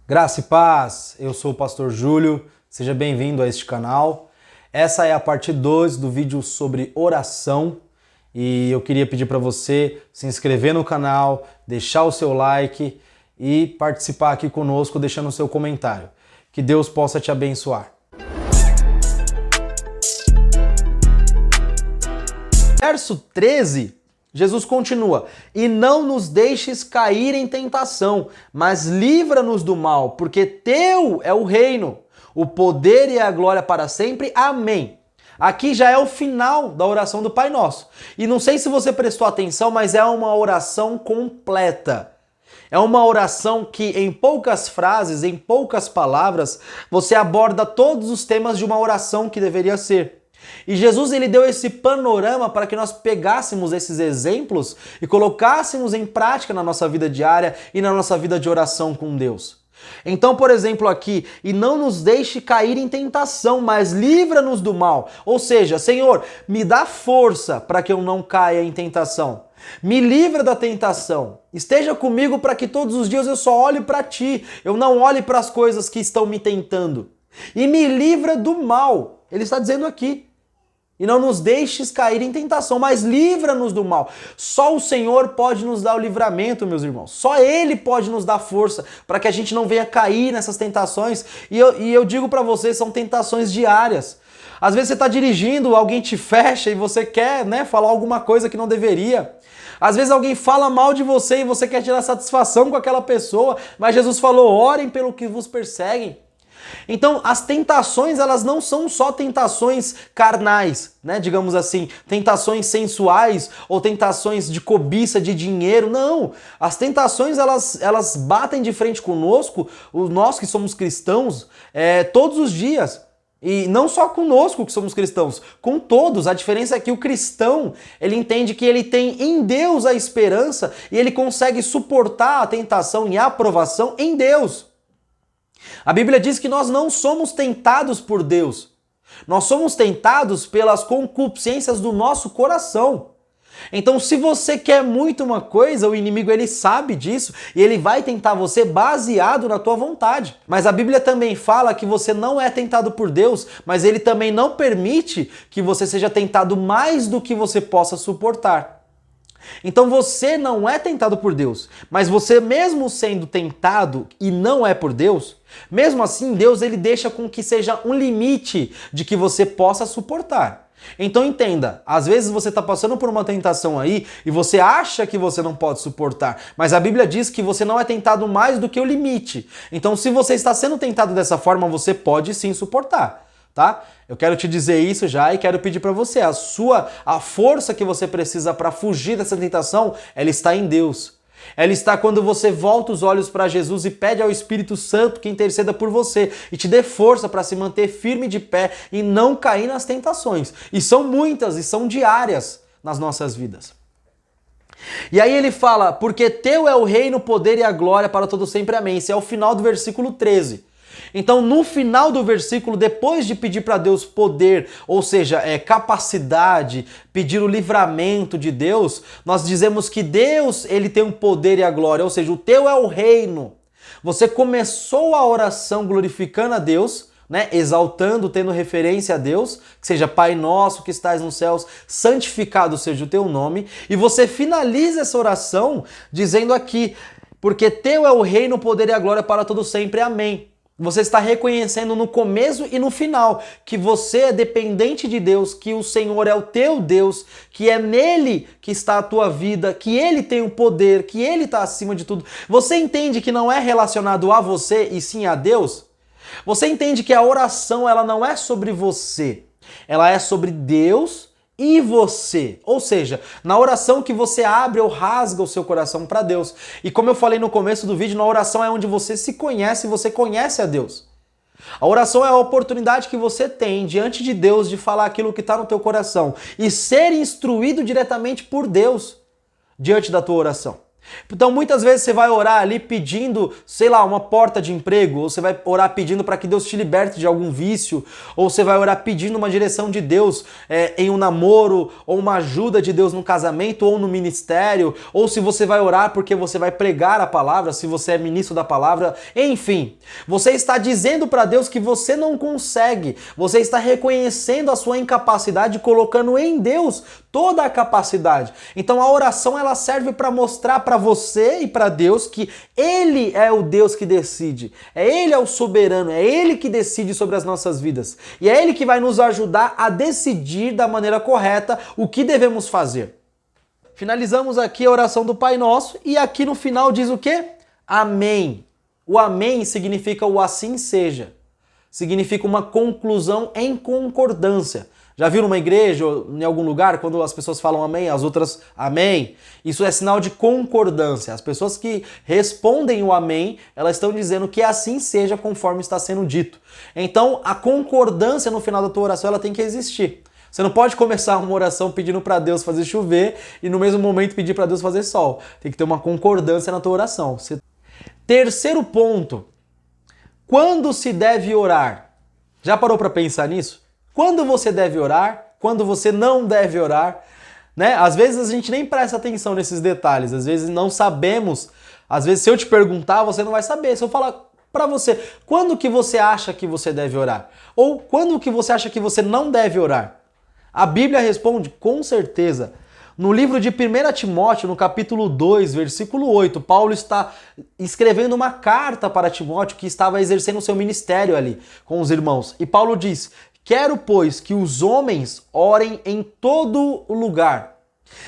Graça e paz, eu sou o Pastor Júlio, seja bem-vindo a este canal. Essa é a parte 2 do vídeo sobre oração e eu queria pedir para você se inscrever no canal, deixar o seu like e participar aqui conosco deixando o seu comentário. Que Deus possa te abençoar. Verso 13, Jesus continua: e não nos deixes cair em tentação, mas livra-nos do mal, porque teu é o reino, o poder e a glória para sempre. Amém. Aqui já é o final da oração do Pai Nosso. E não sei se você prestou atenção, mas é uma oração completa. É uma oração que em poucas frases, em poucas palavras, você aborda todos os temas de uma oração que deveria ser. E Jesus ele deu esse panorama para que nós pegássemos esses exemplos e colocássemos em prática na nossa vida diária e na nossa vida de oração com Deus. Então, por exemplo, aqui, e não nos deixe cair em tentação, mas livra-nos do mal. Ou seja, Senhor, me dá força para que eu não caia em tentação. Me livra da tentação. Esteja comigo para que todos os dias eu só olhe para Ti, eu não olhe para as coisas que estão me tentando. E me livra do mal. Ele está dizendo aqui. E não nos deixes cair em tentação, mas livra-nos do mal. Só o Senhor pode nos dar o livramento, meus irmãos. Só Ele pode nos dar força para que a gente não venha cair nessas tentações. E eu digo para vocês, são tentações diárias. Às vezes você está dirigindo, alguém te fecha e você quer, falar alguma coisa que não deveria. Às vezes alguém fala mal de você e você quer tirar satisfação com aquela pessoa, mas Jesus falou: orem pelo que vos perseguem. Então, as tentações, elas não são só tentações carnais, digamos assim, tentações sensuais ou tentações de cobiça de dinheiro, não. As tentações, elas batem de frente conosco, nós que somos cristãos, todos os dias. E não só conosco que somos cristãos, com todos. A diferença é que o cristão, ele entende que ele tem em Deus a esperança e ele consegue suportar a tentação e a aprovação em Deus. A Bíblia diz que nós não somos tentados por Deus. Nós somos tentados pelas concupiscências do nosso coração. Então, se você quer muito uma coisa, o inimigo ele sabe disso e ele vai tentar você baseado na tua vontade. Mas a Bíblia também fala que você não é tentado por Deus, mas ele também não permite que você seja tentado mais do que você possa suportar. Então você não é tentado por Deus, mas você mesmo sendo tentado e não é por Deus, mesmo assim Deus ele deixa com que seja um limite de que você possa suportar. Então entenda, às vezes você está passando por uma tentação aí e você acha que você não pode suportar, mas a Bíblia diz que você não é tentado mais do que o limite. Então se você está sendo tentado dessa forma, você pode sim suportar. Tá? Eu quero te dizer isso já e quero pedir para você, a força que você precisa para fugir dessa tentação, ela está em Deus. Ela está quando você volta os olhos para Jesus e pede ao Espírito Santo que interceda por você e te dê força para se manter firme de pé e não cair nas tentações. E são muitas e são diárias nas nossas vidas. E aí ele fala: porque teu é o reino, o poder e a glória para todo sempre. Amém. Esse é o final do versículo 13. Então, no final do versículo, depois de pedir para Deus poder, ou seja, capacidade, pedir o livramento de Deus, nós dizemos que Deus ele tem o poder e a glória, ou seja, o teu é o reino. Você começou a oração glorificando a Deus, exaltando, tendo referência a Deus, que seja Pai Nosso que estás nos céus, santificado seja o teu nome, e você finaliza essa oração dizendo aqui: porque teu é o reino, o poder e a glória para todo sempre. Amém. Você está reconhecendo no começo e no final que você é dependente de Deus, que o Senhor é o teu Deus, que é nele que está a tua vida, que ele tem o poder, que ele está acima de tudo. Você entende que não é relacionado a você e sim a Deus? Você entende que a oração ela não é sobre você, ela é sobre Deus e você. Ou seja, na oração que você abre ou rasga o seu coração para Deus. E como eu falei no começo do vídeo, na oração é onde você se conhece e você conhece a Deus. A oração é a oportunidade que você tem diante de Deus de falar aquilo que está no teu coração e ser instruído diretamente por Deus diante da tua oração. Então muitas vezes você vai orar ali pedindo, sei lá, uma porta de emprego, ou você vai orar pedindo para que Deus te liberte de algum vício, ou você vai orar pedindo uma direção de Deus em um namoro, ou uma ajuda de Deus no casamento, ou no ministério, ou se você vai orar porque você vai pregar a palavra, se você é ministro da palavra, enfim. Você está dizendo para Deus que você não consegue, você está reconhecendo a sua incapacidade, colocando em Deus toda a capacidade. Então a oração ela serve para mostrar para você e para Deus que Ele é o Deus que decide. Ele é o soberano, é Ele que decide sobre as nossas vidas. E é Ele que vai nos ajudar a decidir da maneira correta o que devemos fazer. Finalizamos aqui a oração do Pai Nosso e aqui no final diz o quê? Amém. O amém significa o assim seja. Significa uma conclusão em concordância. Já viu numa igreja ou em algum lugar, quando as pessoas falam amém, as outras amém? Isso é sinal de concordância. As pessoas que respondem o amém, elas estão dizendo que assim seja conforme está sendo dito. Então, a concordância no final da tua oração, ela tem que existir. Você não pode começar uma oração pedindo para Deus fazer chover e no mesmo momento pedir para Deus fazer sol. Tem que ter uma concordância na tua oração. Terceiro ponto. Quando se deve orar? Já parou para pensar nisso? Quando você deve orar, quando você não deve orar, né? Às vezes a gente nem presta atenção nesses detalhes, às vezes não sabemos, às vezes se eu te perguntar, você não vai saber. Se eu falar para você, quando que você acha que você deve orar? Ou quando que você acha que você não deve orar? A Bíblia responde com certeza. No livro de 1 Timóteo, no capítulo 2, versículo 8, Paulo está escrevendo uma carta para Timóteo que estava exercendo o seu ministério ali com os irmãos. E Paulo diz: quero, pois, que os homens orem em todo lugar,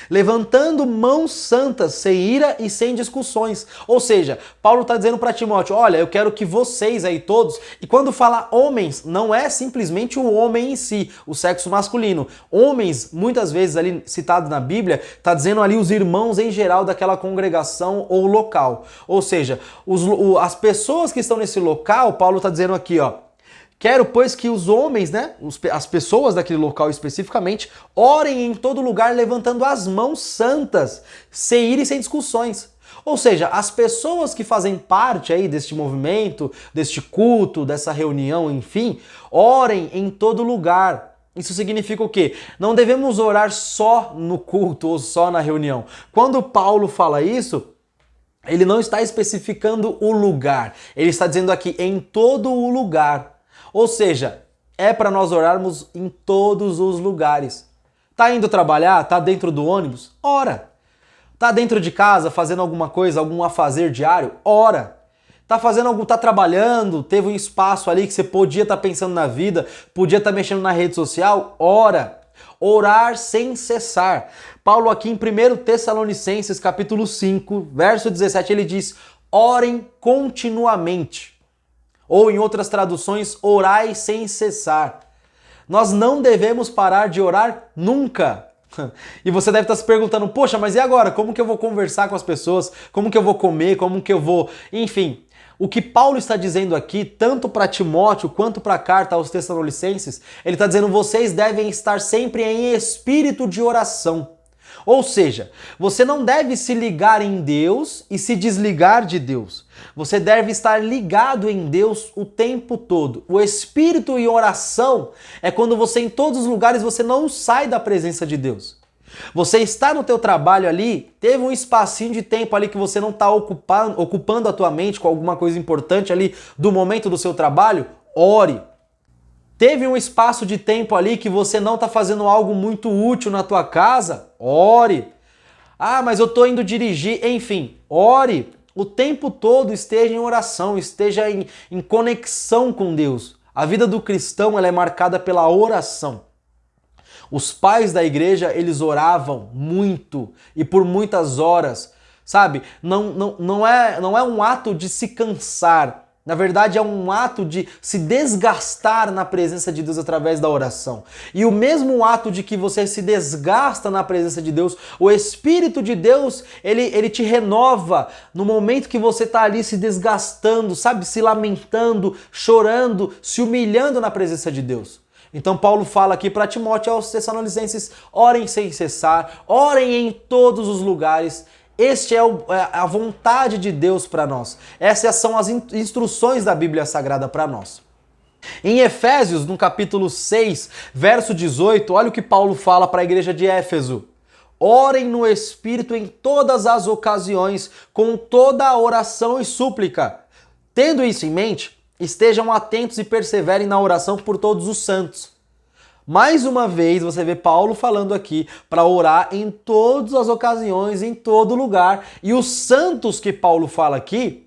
levantando mãos santas, sem ira e sem discussões. Ou seja, Paulo está dizendo para Timóteo, olha, eu quero que vocês aí todos, e quando fala homens, não é simplesmente o homem em si, o sexo masculino. Homens, muitas vezes ali citado na Bíblia, está dizendo ali os irmãos em geral daquela congregação ou local. Ou seja, as pessoas que estão nesse local, Paulo está dizendo aqui, ó, quero, pois, que os homens, né, as pessoas daquele local especificamente, orem em todo lugar levantando as mãos santas, sem ira e sem discussões. Ou seja, as pessoas que fazem parte aí deste movimento, deste culto, dessa reunião, enfim, orem em todo lugar. Isso significa o quê? Não devemos orar só no culto ou só na reunião. Quando Paulo fala isso, ele não está especificando o lugar. Ele está dizendo aqui em todo o lugar. Ou seja, é para nós orarmos em todos os lugares. Tá indo trabalhar? Tá dentro do ônibus? Ora. Tá dentro de casa fazendo alguma coisa, algum afazer diário? Ora. Tá trabalhando, teve um espaço ali que você podia estar pensando na vida, podia estar mexendo na rede social? Ora. Orar sem cessar. Paulo aqui em 1 Tessalonicenses capítulo 5, verso 17, ele diz: orem continuamente. Ou em outras traduções, orai sem cessar. Nós não devemos parar de orar nunca. E você deve estar se perguntando, poxa, mas e agora? Como que eu vou conversar com as pessoas? Como que eu vou comer? Como que eu vou... Enfim, o que Paulo está dizendo aqui, tanto para Timóteo quanto para a carta aos Tessalonicenses, ele está dizendo, vocês devem estar sempre em espírito de oração. Ou seja, você não deve se ligar em Deus e se desligar de Deus. Você deve estar ligado em Deus o tempo todo. O espírito em oração é quando você em todos os lugares você não sai da presença de Deus. Você está no teu trabalho ali, teve um espacinho de tempo ali que você não está ocupando a tua mente com alguma coisa importante ali do momento do seu trabalho, ore. Teve um espaço de tempo ali que você não está fazendo algo muito útil na tua casa? Ore. Ah, mas eu estou indo dirigir. Enfim, ore. O tempo todo esteja em oração, esteja em conexão com Deus. A vida do cristão ela é marcada pela oração. Os pais da igreja, eles oravam muito e por muitas horas, sabe? Não é um ato de se cansar. Na verdade, é um ato de se desgastar na presença de Deus através da oração. E o mesmo ato de que você se desgasta na presença de Deus, o Espírito de Deus, ele te renova no momento que você está ali se desgastando, sabe? Se lamentando, chorando, se humilhando na presença de Deus. Então Paulo fala aqui para Timóteo e aos Tessalonicenses, orem sem cessar, orem em todos os lugares, Este é a vontade de Deus para nós. Essas são as instruções da Bíblia Sagrada para nós. Em Efésios, no capítulo 6, verso 18, olha o que Paulo fala para a igreja de Éfeso. Orem no Espírito em todas as ocasiões, com toda a oração e súplica. Tendo isso em mente, estejam atentos e perseverem na oração por todos os santos. Mais uma vez, você vê Paulo falando aqui para orar em todas as ocasiões, em todo lugar. E os santos que Paulo fala aqui,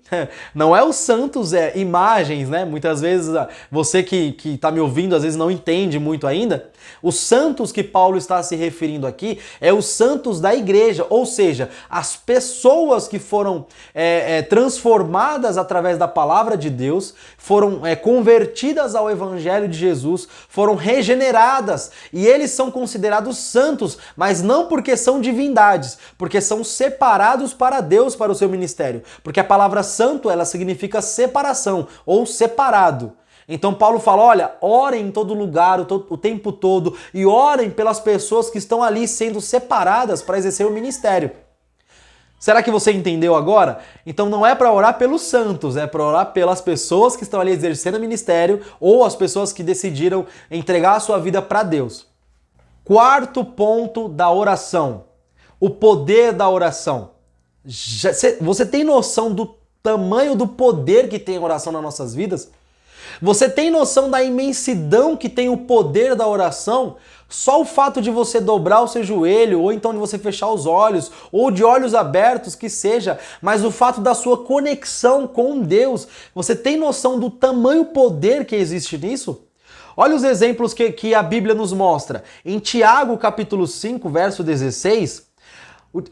não é os santos, imagens, né? Muitas vezes você que está me ouvindo às vezes não entende muito ainda. Os santos que Paulo está se referindo aqui é os santos da igreja, ou seja, as pessoas que foram transformadas através da palavra de Deus, foram convertidas ao evangelho de Jesus, foram regeneradas e eles são considerados santos, mas não porque são divindades, porque são separados para Deus, para o seu ministério, porque a palavra santo, ela significa separação ou separado. Então Paulo fala, olha, orem em todo lugar, o tempo todo, e orem pelas pessoas que estão ali sendo separadas para exercer o ministério. Será que você entendeu agora? Então não é para orar pelos santos, é para orar pelas pessoas que estão ali exercendo o ministério ou as pessoas que decidiram entregar a sua vida para Deus. Quarto ponto da oração, o poder da oração. Você tem noção do tamanho do poder que tem a oração nas nossas vidas? Você tem noção da imensidão que tem o poder da oração? Só o fato de você dobrar o seu joelho, ou então de você fechar os olhos, ou de olhos abertos, que seja, mas o fato da sua conexão com Deus, você tem noção do tamanho poder que existe nisso? Olha os exemplos que a Bíblia nos mostra. Em Tiago, capítulo 5, verso 16,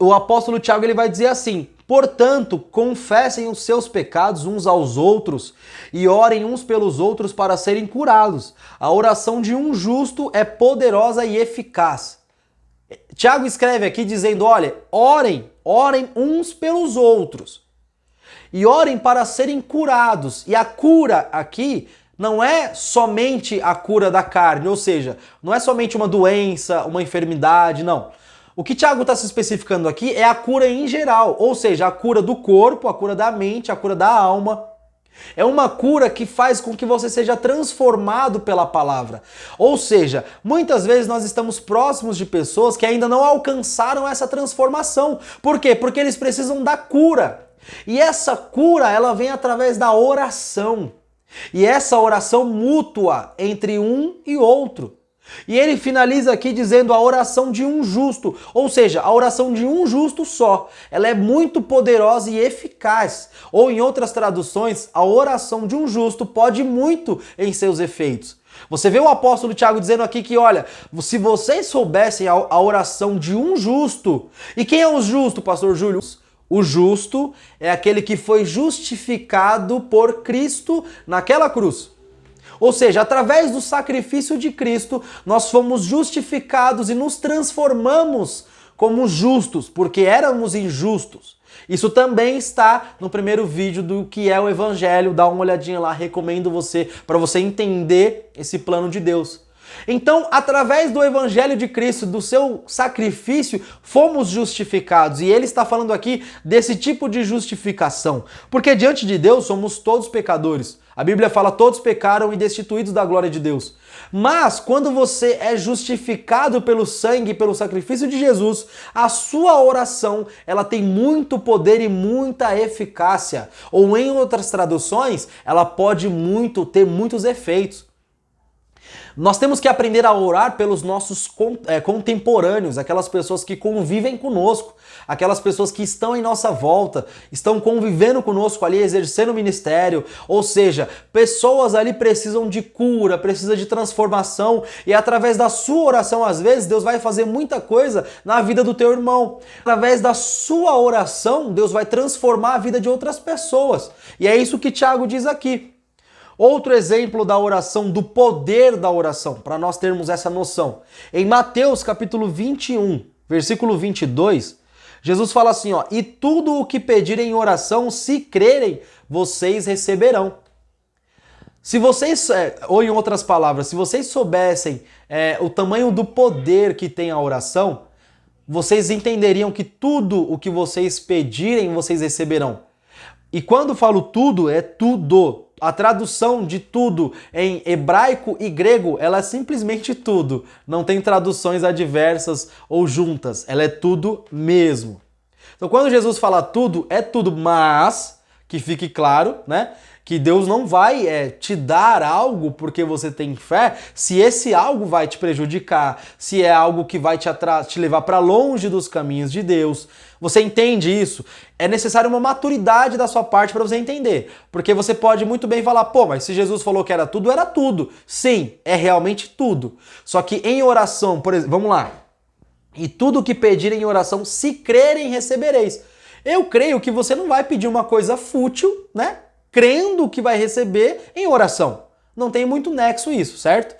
o apóstolo Tiago ele vai dizer assim: portanto, confessem os seus pecados uns aos outros e orem uns pelos outros para serem curados. A oração de um justo é poderosa e eficaz. Tiago escreve aqui dizendo, olha, orem uns pelos outros e orem para serem curados. E a cura aqui não é somente a cura da carne, ou seja, não é somente uma doença, uma enfermidade, não. O que Tiago está se especificando aqui é a cura em geral, ou seja, a cura do corpo, a cura da mente, a cura da alma. É uma cura que faz com que você seja transformado pela palavra. Ou seja, muitas vezes nós estamos próximos de pessoas que ainda não alcançaram essa transformação. Por quê? Porque eles precisam da cura. E essa cura, ela vem através da oração. E essa oração mútua entre um e outro. E ele finaliza aqui dizendo a oração de um justo, ou seja, a oração de um justo só. Ela é muito poderosa e eficaz. Ou em outras traduções, a oração de um justo pode muito em seus efeitos. Você vê o apóstolo Tiago dizendo aqui que, olha, se vocês soubessem a oração de um justo, e quem é o justo, pastor Júlio? O justo é aquele que foi justificado por Cristo naquela cruz. Ou seja, através do sacrifício de Cristo, nós fomos justificados e nos transformamos como justos, porque éramos injustos. Isso também está no primeiro vídeo do que é o Evangelho. Dá uma olhadinha lá, recomendo você, para você entender esse plano de Deus. Então, através do Evangelho de Cristo, do seu sacrifício, fomos justificados. E ele está falando aqui desse tipo de justificação. Porque diante de Deus somos todos pecadores. A Bíblia fala, todos pecaram e destituídos da glória de Deus. Mas, quando você é justificado pelo sangue e pelo sacrifício de Jesus, a sua oração, ela tem muito poder e muita eficácia. Ou em outras traduções, ela pode ter muitos efeitos. Nós temos que aprender a orar pelos nossos contemporâneos, aquelas pessoas que convivem conosco, aquelas pessoas que estão em nossa volta, estão convivendo conosco ali, exercendo o ministério, ou seja, pessoas ali precisam de cura, precisam de transformação e através da sua oração, às vezes, Deus vai fazer muita coisa na vida do teu irmão. Através da sua oração, Deus vai transformar a vida de outras pessoas. E é isso que Tiago diz aqui. Outro exemplo da oração, do poder da oração, para nós termos essa noção. Em Mateus capítulo 21, versículo 22, Jesus fala assim, ó, e tudo o que pedirem em oração, se crerem, vocês receberão. Se vocês, ou em outras palavras, se vocês soubessem o tamanho do poder que tem a oração, vocês entenderiam que tudo o que vocês pedirem, vocês receberão. E quando falo tudo, é tudo. A tradução de tudo em hebraico e grego, ela é simplesmente tudo. Não tem traduções adversas ou juntas. Ela é tudo mesmo. Então, quando Jesus fala tudo, é tudo, mas que fique claro, né? Que Deus não vai te dar algo porque você tem fé, se esse algo vai te prejudicar, se é algo que vai te levar para longe dos caminhos de Deus. Você entende isso? É necessário uma maturidade da sua parte para você entender. Porque você pode muito bem falar, pô, mas se Jesus falou que era tudo, era tudo. Sim, é realmente tudo. Só que em oração, por exemplo, vamos lá. E tudo que pedirem em oração, se crerem, recebereis. Eu creio que você não vai pedir uma coisa fútil, né? Crendo que vai receber em oração. Não tem muito nexo isso, certo?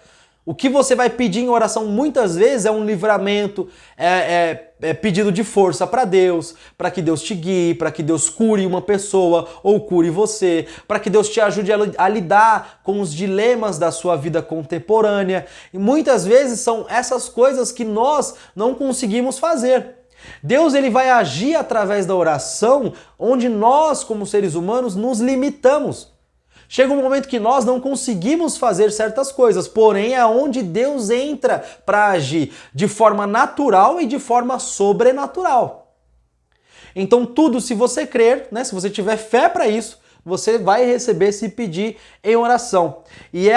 O que você vai pedir em oração muitas vezes é um livramento, é pedido de força para Deus, para que Deus te guie, para que Deus cure uma pessoa ou cure você, para que Deus te ajude a lidar com os dilemas da sua vida contemporânea. E muitas vezes são essas coisas que nós não conseguimos fazer. Deus ele vai agir através da oração, onde nós, como seres humanos, nos limitamos. Chega um momento que nós não conseguimos fazer certas coisas, porém é onde Deus entra para agir de forma natural e de forma sobrenatural. Então tudo, se você crer, né, se você tiver fé para isso, você vai receber se pedir em oração. E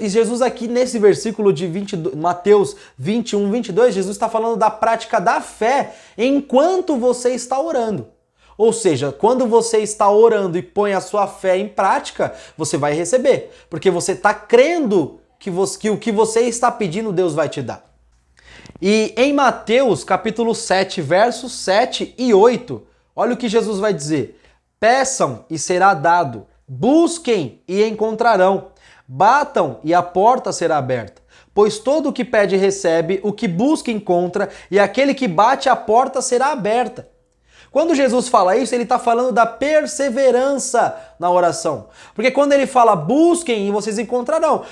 Jesus aqui nesse versículo de Mateus 21, 22, Jesus está falando da prática da fé enquanto você está orando. Ou seja, quando você está orando e põe a sua fé em prática, você vai receber. Porque você está crendo que o que você está pedindo, Deus vai te dar. E em Mateus capítulo 7, versos 7 e 8, olha o que Jesus vai dizer. Peçam e será dado, busquem e encontrarão, batam e a porta será aberta. Pois todo o que pede recebe, o que busca encontra, e aquele que bate a porta será aberta. Quando Jesus fala isso, ele está falando da perseverança na oração. Porque quando ele fala busquem e vocês encontrarão,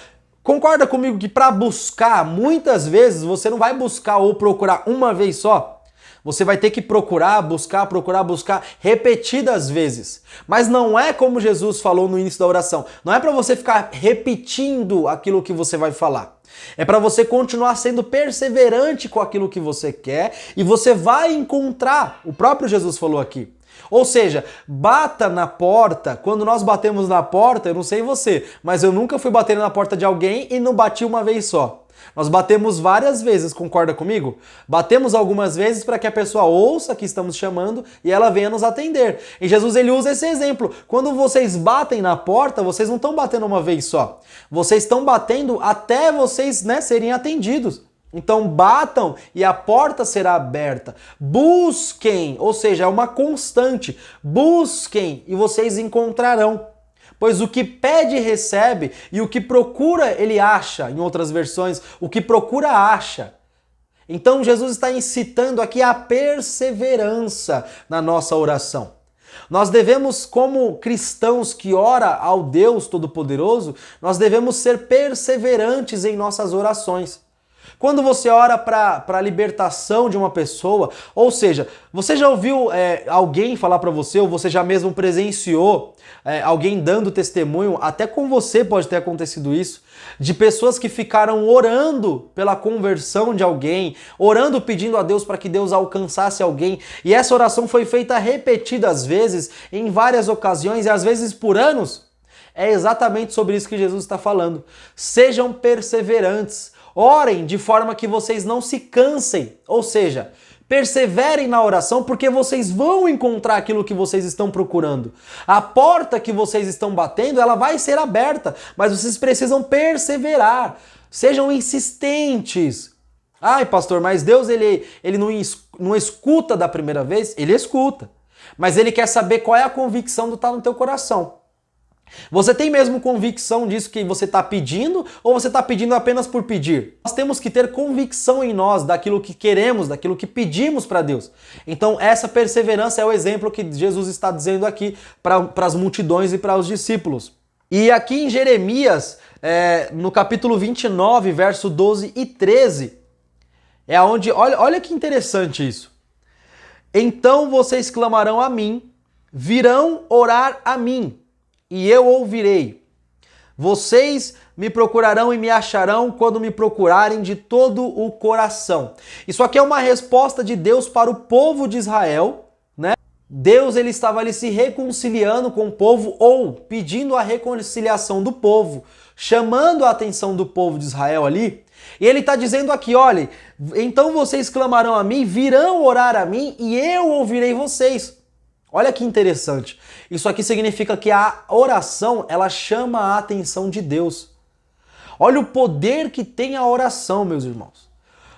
concorda comigo que para buscar, muitas vezes você não vai buscar ou procurar uma vez só. Você vai ter que procurar, buscar repetidas vezes. Mas não é como Jesus falou no início da oração. Não é para você ficar repetindo aquilo que você vai falar. É para você continuar sendo perseverante com aquilo que você quer e você vai encontrar. O próprio Jesus falou aqui. Ou seja, bata na porta. Quando nós batemos na porta, eu não sei você, mas eu nunca fui bater na porta de alguém e não bati uma vez só. Nós batemos várias vezes, concorda comigo? Batemos algumas vezes para que a pessoa ouça que estamos chamando e ela venha nos atender. E Jesus ele usa esse exemplo. Quando vocês batem na porta, vocês não estão batendo uma vez só. Vocês estão batendo até vocês, serem atendidos. Então batam e a porta será aberta. Busquem, ou seja, é uma constante. Busquem e vocês encontrarão. Pois o que pede recebe e o que procura ele acha. Em outras versões, o que procura acha. Então Jesus está incitando aqui a perseverança na nossa oração. Nós devemos, como cristãos que ora ao Deus Todo-Poderoso, nós devemos ser perseverantes em nossas orações. Quando você ora para a libertação de uma pessoa, ou seja, você já ouviu alguém falar para você, ou você já mesmo presenciou alguém dando testemunho, até com você pode ter acontecido isso, de pessoas que ficaram orando pela conversão de alguém, orando pedindo a Deus para que Deus alcançasse alguém, e essa oração foi feita repetidas vezes, em várias ocasiões e às vezes por anos. É exatamente sobre isso que Jesus está falando. Sejam perseverantes. Orem de forma que vocês não se cansem, ou seja, perseverem na oração porque vocês vão encontrar aquilo que vocês estão procurando. A porta que vocês estão batendo, ela vai ser aberta, mas vocês precisam perseverar. Sejam insistentes. Ai, pastor, mas Deus ele não escuta da primeira vez? Ele escuta, mas ele quer saber qual é a convicção do que está no teu coração. Você tem mesmo convicção disso que você está pedindo ou você está pedindo apenas por pedir? Nós temos que ter convicção em nós daquilo que queremos, daquilo que pedimos para Deus. Então essa perseverança é o exemplo que Jesus está dizendo aqui para as multidões e para os discípulos. E aqui em Jeremias, no capítulo 29, verso 12 e 13, É onde, olha que interessante isso. Então vocês clamarão a mim, virão orar a mim, e eu ouvirei. Vocês me procurarão e me acharão quando me procurarem de todo o coração. Isso aqui é uma resposta de Deus para o povo de Israel, né? Deus ele estava ali se reconciliando com o povo ou pedindo a reconciliação do povo, chamando a atenção do povo de Israel ali. E ele está dizendo aqui, olha, então vocês clamarão a mim, virão orar a mim e eu ouvirei vocês. Olha que interessante. Isso aqui significa que a oração, ela chama a atenção de Deus. Olha o poder que tem a oração, meus irmãos.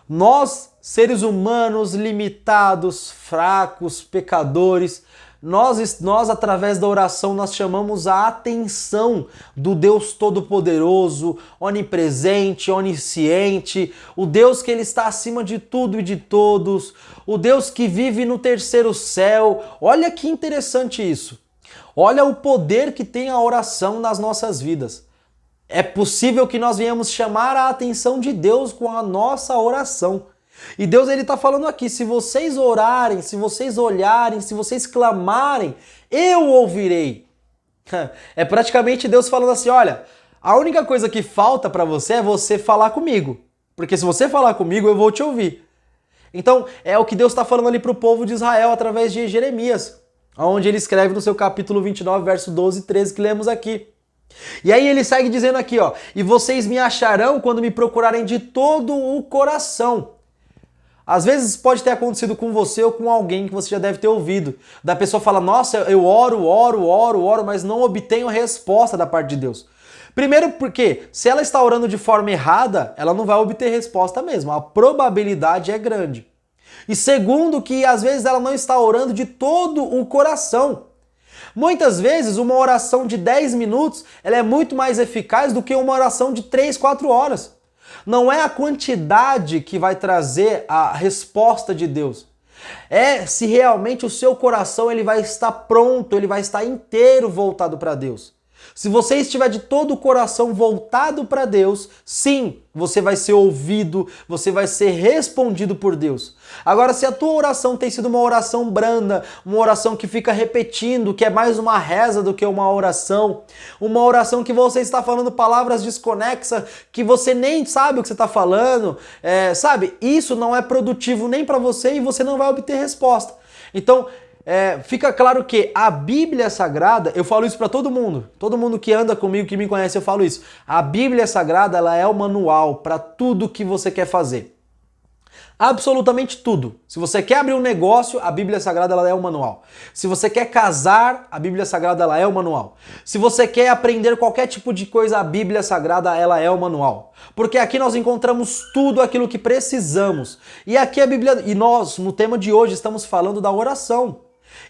Nós, seres humanos limitados, fracos, pecadores, nós através da oração, nós chamamos a atenção do Deus Todo-Poderoso, onipresente, onisciente, o Deus que ele está acima de tudo e de todos, o Deus que vive no terceiro céu. Olha que interessante isso. Olha o poder que tem a oração nas nossas vidas. É possível que nós venhamos chamar a atenção de Deus com a nossa oração. E Deus ele está falando aqui, se vocês orarem, se vocês olharem, se vocês clamarem, eu ouvirei. É praticamente Deus falando assim, olha, a única coisa que falta para você é você falar comigo. Porque se você falar comigo, eu vou te ouvir. Então, é o que Deus está falando ali para o povo de Israel através de Jeremias, onde ele escreve no seu capítulo 29, verso 12 e 13, que lemos aqui. E aí ele segue dizendo aqui, ó, e vocês me acharão quando me procurarem de todo o coração. Às vezes pode ter acontecido com você ou com alguém que você já deve ter ouvido. Da pessoa fala, nossa, eu oro, mas não obtenho resposta da parte de Deus. Primeiro porque, se ela está orando de forma errada, ela não vai obter resposta mesmo. A probabilidade é grande. E segundo que, às vezes, ela não está orando de todo o coração. Muitas vezes, uma oração de 10 minutos, ela é muito mais eficaz do que uma oração de 3, 4 horas. Não é a quantidade que vai trazer a resposta de Deus. É se realmente o seu coração ele vai estar pronto, ele vai estar inteiro voltado para Deus. Se você estiver de todo o coração voltado para Deus, sim, você vai ser ouvido, você vai ser respondido por Deus. Agora, se a tua oração tem sido uma oração branda, uma oração que fica repetindo, que é mais uma reza do que uma oração que você está falando palavras desconexas, que você nem sabe o que você está falando, sabe? Isso não é produtivo nem para você e você não vai obter resposta. Então, fica claro que a Bíblia Sagrada, eu falo isso para todo mundo que anda comigo, que me conhece, eu falo isso. A Bíblia Sagrada, ela é o manual para tudo que você quer fazer. Absolutamente tudo. Se você quer abrir um negócio, a Bíblia Sagrada ela é o manual. Se você quer casar, a Bíblia Sagrada ela é o manual. Se você quer aprender qualquer tipo de coisa, a Bíblia Sagrada ela é o manual. Porque aqui nós encontramos tudo aquilo que precisamos. E aqui a Bíblia, e nós no tema de hoje estamos falando da oração.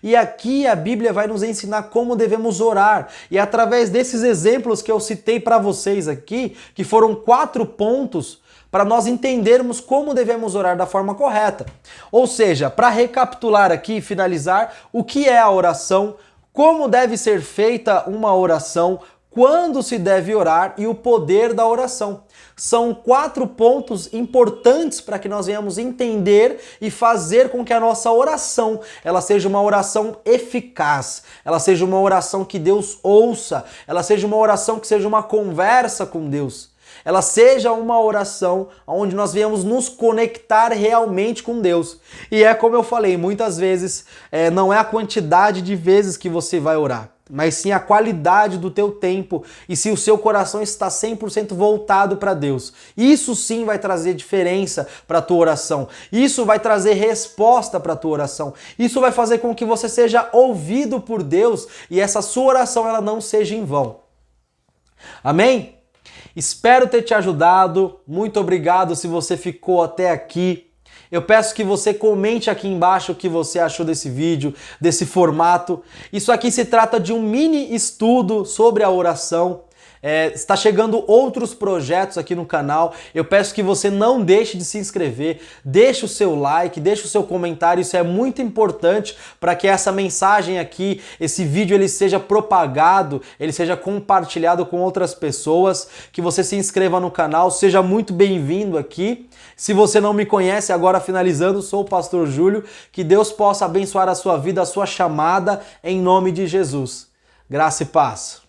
E aqui a Bíblia vai nos ensinar como devemos orar. E através desses exemplos que eu citei para vocês aqui, que foram 4 pontos, para nós entendermos como devemos orar da forma correta. Ou seja, para recapitular aqui e finalizar, o que é a oração, como deve ser feita uma oração, quando se deve orar e o poder da oração. São 4 pontos importantes para que nós venhamos entender e fazer com que a nossa oração ela seja uma oração eficaz, ela seja uma oração que Deus ouça, ela seja uma oração que seja uma conversa com Deus. Ela seja uma oração onde nós venhamos nos conectar realmente com Deus. E é como eu falei, muitas vezes não é a quantidade de vezes que você vai orar, mas sim a qualidade do teu tempo e se o seu coração está 100% voltado para Deus. Isso sim vai trazer diferença para a tua oração. Isso vai trazer resposta para a tua oração. Isso vai fazer com que você seja ouvido por Deus e essa sua oração ela não seja em vão. Amém? Espero ter te ajudado. Muito obrigado se você ficou até aqui. Eu peço que você comente aqui embaixo o que você achou desse vídeo, desse formato. Isso aqui se trata de um mini estudo sobre a oração. Está chegando outros projetos aqui no canal. Eu peço que você não deixe de se inscrever, deixe o seu like, deixe o seu comentário. Isso é muito importante para que essa mensagem aqui, esse vídeo, ele seja propagado, ele seja compartilhado com outras pessoas. Que você se inscreva no canal, seja muito bem-vindo aqui. Se você não me conhece, agora finalizando, sou o Pastor Júlio. Que Deus possa abençoar a sua vida, a sua chamada, em nome de Jesus. Graça e paz.